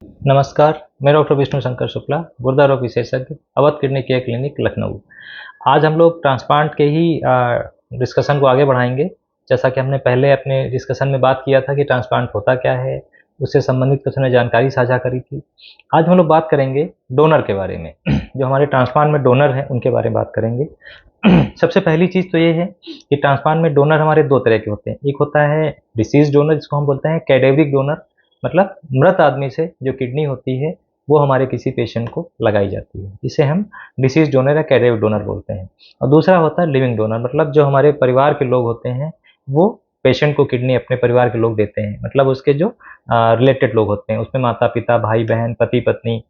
नमस्कार, मैं डॉक्टर विष्णु शंकर शुक्ला, गुर्दा रोग विशेषज्ञ, Awadh kidney care clinic, Lucknow. आज हम लोग ट्रांसप्लांट के ही डिस्कशन को आगे बढ़ाएँगे। जैसा कि हमने पहले अपने डिस्कशन में बात किया था कि ट्रांसप्लांट होता क्या है, उससे संबंधित कुछ हमने जानकारी साझा करी थी। आज हम लोग बात करेंगे डोनर के बारे में। जो हमारे ट्रांसप्लांट में डोनर हैं, उनके बारे में बात करेंगे। सबसे पहली चीज़ तो ये है कि ट्रांसप्लांट में डोनर हमारे 2 तरह के होते हैं। एक होता है डिसीज़ डोनर, जिसको हम बोलते हैं कैडेवरिक डोनर, मतलब मृत आदमी से जो किडनी होती है वो हमारे किसी पेशेंट को लगाई जाती है, इसे हम डिसीज डोनर या कैडेवर डोनर बोलते हैं। और दूसरा होता है लिविंग डोनर, मतलब जो हमारे परिवार के लोग होते हैं वो पेशेंट को किडनी अपने परिवार के लोग देते हैं, मतलब उसके जो रिलेटेड लोग होते हैं, उसमें माता पिता, भाई बहन, पति पत्नी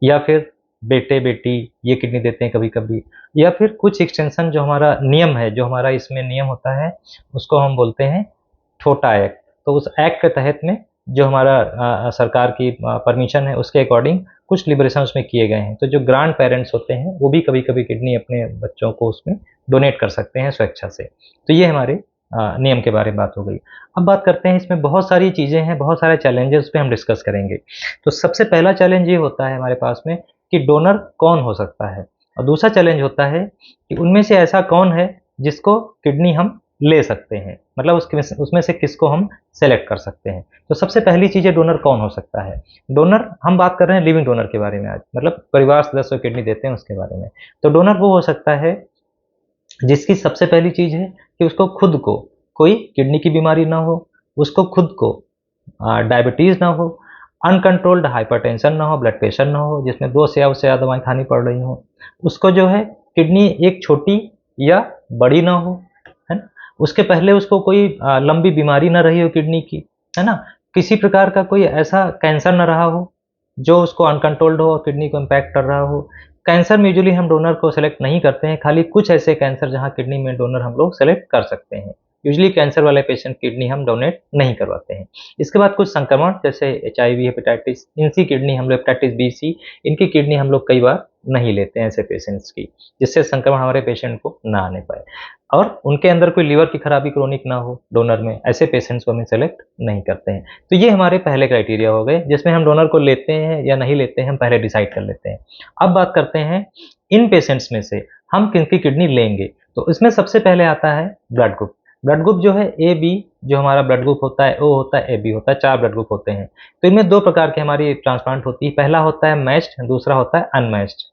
या फिर बेटे बेटी ये किडनी देते हैं कभी कभी। या फिर कुछ एक्सटेंशन जो हमारा नियम है, जो हमारा इसमें नियम होता है, उसको हम बोलते हैं छोटा एक्ट। तो उस एक्ट के तहत में जो हमारा सरकार की परमिशन है, उसके अकॉर्डिंग कुछ लिबरेशन उसमें किए गए हैं। तो जो ग्रांड पेरेंट्स होते हैं वो भी कभी कभी किडनी अपने बच्चों को उसमें डोनेट कर सकते हैं स्वेच्छा से। तो ये हमारे नियम के बारे में बात हो गई। अब बात करते हैं, इसमें बहुत सारी चीज़ें हैं, बहुत सारे चैलेंजेस पे हम डिस्कस करेंगे। तो सबसे पहला चैलेंज ये होता है हमारे पास में कि डोनर कौन हो सकता है, और दूसरा चैलेंज होता है कि उनमें से ऐसा कौन है जिसको किडनी हम ले सकते हैं, मतलब उसमें से किसको हम सेलेक्ट कर सकते हैं। तो सबसे पहली चीज़ है डोनर कौन हो सकता है। डोनर हम बात कर रहे हैं लिविंग डोनर के बारे में आज, मतलब परिवार सदस्य को किडनी देते हैं उसके बारे में। तो डोनर वो हो सकता है जिसकी सबसे पहली चीज़ है कि उसको खुद को कोई किडनी की बीमारी ना हो, उसको खुद को डायबिटीज़ ना हो, अनकंट्रोल्ड हाइपरटेंशन ना हो, ब्लड प्रेशर ना हो जिसमें 2 से या उससे ज़्यादा दवाएँ खानी पड़ रही हों, उसको जो है किडनी एक छोटी या बड़ी ना हो, है ना? उसके पहले उसको कोई लंबी बीमारी ना रही हो किडनी की, है ना? किसी प्रकार का कोई ऐसा कैंसर ना रहा हो, जो उसको अनकंट्रोल्ड हो और किडनी को इम्पैक्ट कर रहा हो। कैंसर में यूजुअली हम डोनर को सेलेक्ट नहीं करते हैं, खाली कुछ ऐसे कैंसर जहाँ किडनी में डोनर हम लोग सेलेक्ट कर सकते हैं। यूजुअली कैंसर वाले पेशेंट किडनी हम डोनेट नहीं करवाते हैं। इसके बाद कुछ संक्रमण जैसे एचआईवी, हेपेटाइटिस, इनकी किडनी हम लोग, हेपेटाइटिस बी, सी, इनकी किडनी हम लोग कई बार नहीं लेते हैं ऐसे पेशेंट्स की, जिससे संक्रमण हमारे पेशेंट को ना आने पाए। और उनके अंदर कोई लीवर की खराबी क्रोनिक ना हो डोनर में, ऐसे पेशेंट्स को हम सेलेक्ट नहीं करते हैं। तो ये हमारे पहले क्राइटेरिया हो गए, जिसमें हम डोनर को लेते हैं या नहीं लेते हैं हम पहले डिसाइड कर लेते हैं। अब बात करते हैं इन पेशेंट्स में से हम किनकी किडनी लेंगे। तो इसमें सबसे पहले आता है ब्लड ग्रुप। ब्लड ग्रुप जो है ए बी, जो हमारा ब्लड ग्रुप होता है, ओ होता है, ए बी होता है, 4 ब्लड ग्रुप होते हैं। तो इनमें 2 प्रकार की हमारी ट्रांसप्लांट होती है। पहला होता है मैच्ड, दूसरा होता है अनमैच्ड।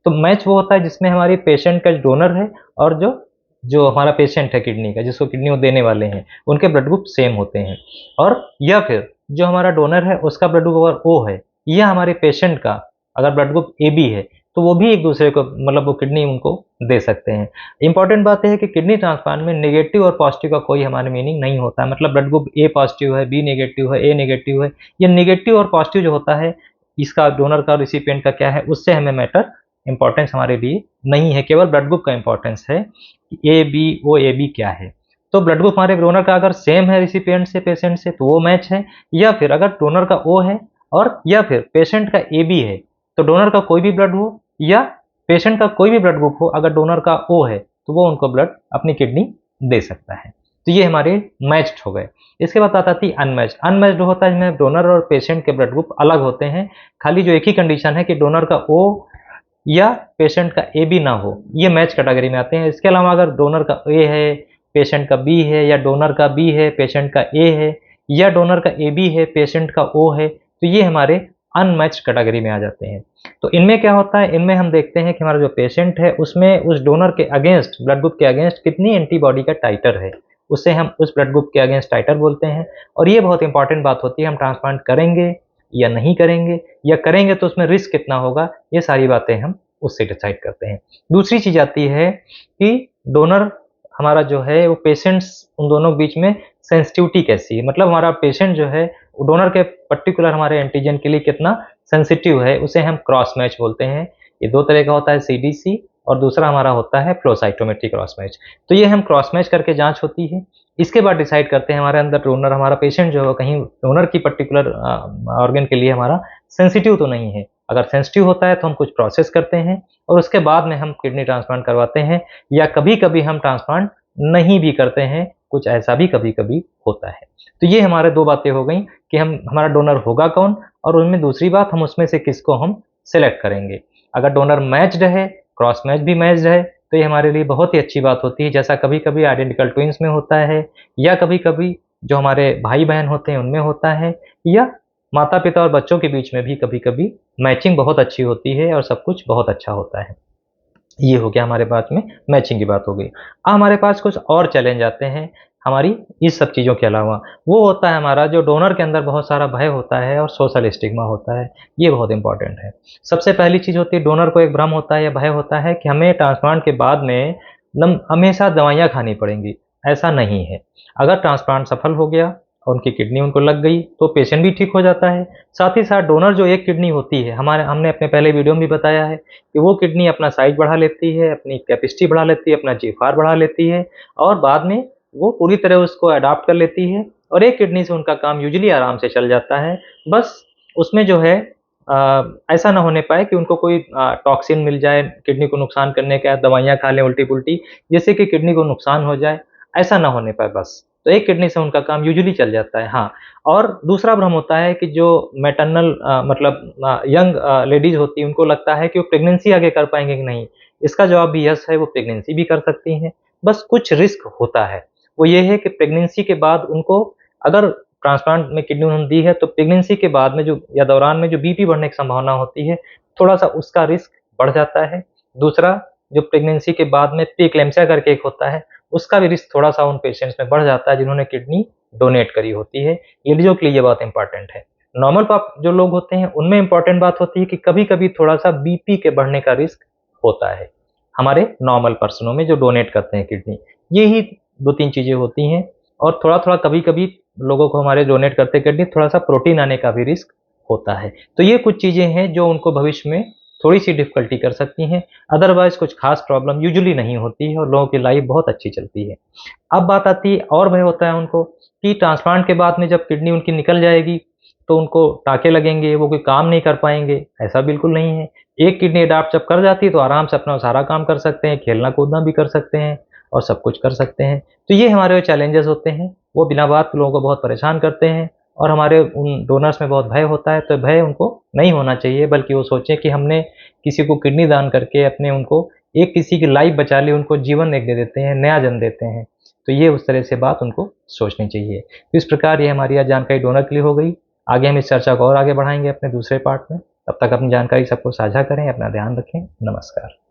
तो मैच वो होता है जिसमें हमारी पेशेंट का डोनर है और जो जो हमारा पेशेंट है किडनी का, जिसको किडनी वो देने वाले हैं, उनके ब्लड ग्रुप सेम होते हैं। और या फिर जो हमारा डोनर है उसका ब्लड ग्रुप अगर ओ है, या हमारे पेशेंट का अगर ब्लड ग्रुप ए बी है, तो वो भी एक दूसरे को, मतलब वो किडनी उनको दे सकते हैं। इंपॉर्टेंट बात यह है कि किडनी ट्रांसप्लांट में नेगेटिव और पॉजिटिव का कोई हमारे मीनिंग नहीं होता है, मतलब ब्लड ग्रुप ए पॉजिटिव है, बी नेगेटिव है, ए नेगेटिव है। ये नेगेटिव और पॉजिटिव जो होता है, इसका डोनर का, रिसिपिएंट का क्या है, उससे हमें मैटर इंपॉर्टेंस हमारे लिए नहीं है, केवल ब्लड ग्रुप का इंपॉर्टेंस है कि A B O A B क्या है। तो ब्लड ग्रुप हमारे डोनर का अगर सेम है रिसिपिएंट से, पेशेंट से, तो वो मैच है। या फिर अगर डोनर का ओ है और या फिर पेशेंट का ए बी है, तो डोनर का कोई भी ब्लड हो या पेशेंट का कोई भी ब्लड ग्रुप हो, अगर डोनर का ओ है तो वो उनको ब्लड, अपनी किडनी दे सकता है। तो ये हमारे मैच्ड हो गए। इसके बाद आता थी अनमैच्ड। अनमैच्ड होता है जिसमें डोनर और पेशेंट के ब्लड ग्रुप अलग होते हैं, खाली जो एक ही कंडीशन है कि डोनर का ओ या पेशेंट का ए बी ना हो, ये मैच कैटेगरी में आते हैं। इसके अलावा अगर डोनर का ए है, पेशेंट का बी है, या डोनर का बी है, पेशेंट का ए है, या डोनर का ए बी है, पेशेंट का ओ है, तो ये हमारे अनमैच्ड कैटेगरी में आ जाते हैं। तो इनमें क्या होता है, इनमें हम देखते हैं कि हमारा जो पेशेंट है उसमें उस डोनर के अगेंस्ट, ब्लड ग्रुप के अगेंस्ट कितनी एंटीबॉडी का टाइटर है, उससे हम उस ब्लड ग्रुप के अगेंस्ट टाइटर बोलते हैं। और ये बहुत इंपॉर्टेंट बात होती है, हम ट्रांसप्लांट करेंगे या नहीं करेंगे, या करेंगे तो उसमें रिस्क कितना होगा, ये सारी बातें हम उससे डिसाइड करते हैं। दूसरी चीज़ आती है कि डोनर हमारा जो है वो पेशेंट्स, उन दोनों के बीच में सेंसिटिविटी कैसी है, मतलब हमारा पेशेंट जो है डोनर के पर्टिकुलर हमारे एंटीजन के लिए कितना सेंसिटिव है, उसे हम क्रॉस मैच बोलते हैं। ये 2 तरह का होता है, सीडीसी, और दूसरा हमारा होता है फ्लो साइटोमेट्री क्रॉस मैच। तो ये हम क्रॉस मैच करके जांच होती है। इसके बाद डिसाइड करते हैं हमारे अंदर डोनर, हमारा पेशेंट जो है कहीं डोनर की पर्टिकुलर ऑर्गन के लिए हमारा सेंसिटिव तो नहीं है। अगर सेंसिटिव होता है तो हम कुछ प्रोसेस करते हैं और उसके बाद में हम किडनी ट्रांसप्लांट करवाते हैं, या कभी-कभी हम ट्रांसप्लांट नहीं भी करते हैं, कुछ ऐसा भी कभी कभी होता है। तो ये हमारे दो बातें हो गई कि हमारा डोनर होगा कौन, और उनमें दूसरी बात हम उसमें से किसको हम सेलेक्ट करेंगे। अगर डोनर मैच्ड है, क्रॉस मैच भी मैच्ड है, तो ये हमारे लिए बहुत ही अच्छी बात होती है, जैसा कभी कभी आइडेंटिकल ट्विंस में होता है, या कभी कभी जो हमारे भाई बहन होते हैं उनमें होता है, या माता पिता और बच्चों के बीच में भी कभी कभी मैचिंग बहुत अच्छी होती है और सब कुछ बहुत अच्छा होता है। ये हो गया हमारे पास में मैचिंग की बात हो गई। अब हमारे पास कुछ और चैलेंज आते हैं हमारी इस सब चीज़ों के अलावा। वो होता है हमारा जो डोनर के अंदर बहुत सारा भय होता है और सोशल स्टिग्मा होता है। ये बहुत इंपॉर्टेंट है। सबसे पहली चीज़ होती है, डोनर को एक भ्रम होता है या भय होता है कि हमें ट्रांसप्लांट के बाद में हमेशा दवाइयाँ खानी पड़ेंगी। ऐसा नहीं है। अगर ट्रांसप्लांट सफल हो गया और उनकी किडनी उनको लग गई तो पेशेंट भी ठीक हो जाता है। साथ ही साथ डोनर जो एक किडनी होती है, हमने अपने पहले वीडियो में भी बताया है कि वो किडनी अपना साइज बढ़ा लेती है, अपनी कैपेसिटी बढ़ा लेती है, अपना जीएफआर बढ़ा लेती है, और बाद में वो पूरी तरह उसको अडॉप्ट कर लेती है, और एक किडनी से उनका काम यूजुअली आराम से चल जाता है। बस उसमें जो है ऐसा ना होने पाए कि उनको कोई टॉक्सिन मिल जाए किडनी को नुकसान करने का, दवाइयाँ खा लें उल्टी-पुल्टी, जिससे कि किडनी को नुकसान हो जाए, ऐसा ना होने पाए बस। तो एक किडनी से उनका काम यूजुअली चल जाता है। हाँ, और दूसरा भ्रम होता है कि जो मैटरनल मतलब यंग लेडीज़ होती हैं, उनको लगता है कि वो प्रेगनेंसी आगे कर पाएँगे कि नहीं। इसका जवाब भी यस है, वो प्रेगनेंसी भी कर सकती हैं। बस कुछ रिस्क होता है। वो ये है कि प्रेगनेंसी के बाद उनको, अगर ट्रांसप्लांट में किडनी उन्होंने दी है, तो प्रेगनेंसी के बाद में जो या दौरान में जो बीपी बढ़ने की संभावना होती है, थोड़ा-सा उसका रिस्क बढ़ जाता है। दूसरा, जो प्रेगनेंसी के बाद में प्रीएक्लेम्पसिया करके एक होता है, उसका भी रिस्क थोड़ा-सा उन पेशेंट्स में बढ़ जाता है जिन्होंने किडनी डोनेट करी होती है। लेडीज़ों के लिए ये बात इम्पोर्टेंट है। नॉर्मल पॉप जो लोग होते हैं उनमें इम्पोर्टेंट बात होती है कि कभी-कभी थोड़ा-सा बीपी के बढ़ने का रिस्क होता है, हमारे नॉर्मल पर्सनों में जो डोनेट करते हैं किडनी। ये ही 2-3 चीज़ें होती हैं, और थोड़ा-थोड़ा कभी-कभी लोगों को हमारे डोनेट करते किडनी थोड़ा-सा प्रोटीन आने का भी रिस्क होता है। तो ये कुछ चीज़ें हैं जो उनको भविष्य में थोड़ी-सी डिफ़िकल्टी कर सकती हैं। अदरवाइज़ कुछ ख़ास प्रॉब्लम यूजुअली नहीं होती है और लोगों की लाइफ़ बहुत अच्छी चलती है। अब बात आती है, और भय होता है उनको कि ट्रांसप्लांट के बाद में जब किडनी उनकी निकल जाएगी, तो उनको टाँके लगेंगे, वो कोई काम नहीं कर पाएँगे। ऐसा बिल्कुल नहीं है। एक किडनी अडॉप्ट जब कर जाती है तो आराम से अपना सारा काम कर सकते हैं, खेलना-कूदना भी कर सकते हैं और सब कुछ कर सकते हैं। तो ये हमारे चैलेंजेस होते हैं, वो बिना बात के लोगों को बहुत परेशान करते हैं, और हमारे उन डोनर्स में बहुत भय होता है। तो भय उनको नहीं होना चाहिए, बल्कि वो सोचें कि हमने किसी को किडनी दान करके अपने उनको एक किसी की लाइफ़ बचा ली, उनको जीवन एक दे देते हैं, नया जन्म देते हैं। तो ये उस तरह से बात उनको सोचनी चाहिए। तो इस प्रकार ये हमारी आज जानकारी डोनर के लिए हो गई। आगे हम इस चर्चा को और आगे बढ़ाएँगे अपने दूसरे पार्ट में। तब तक अपनी जानकारी सबको साझा करें, अपना ध्यान रखें। नमस्कार।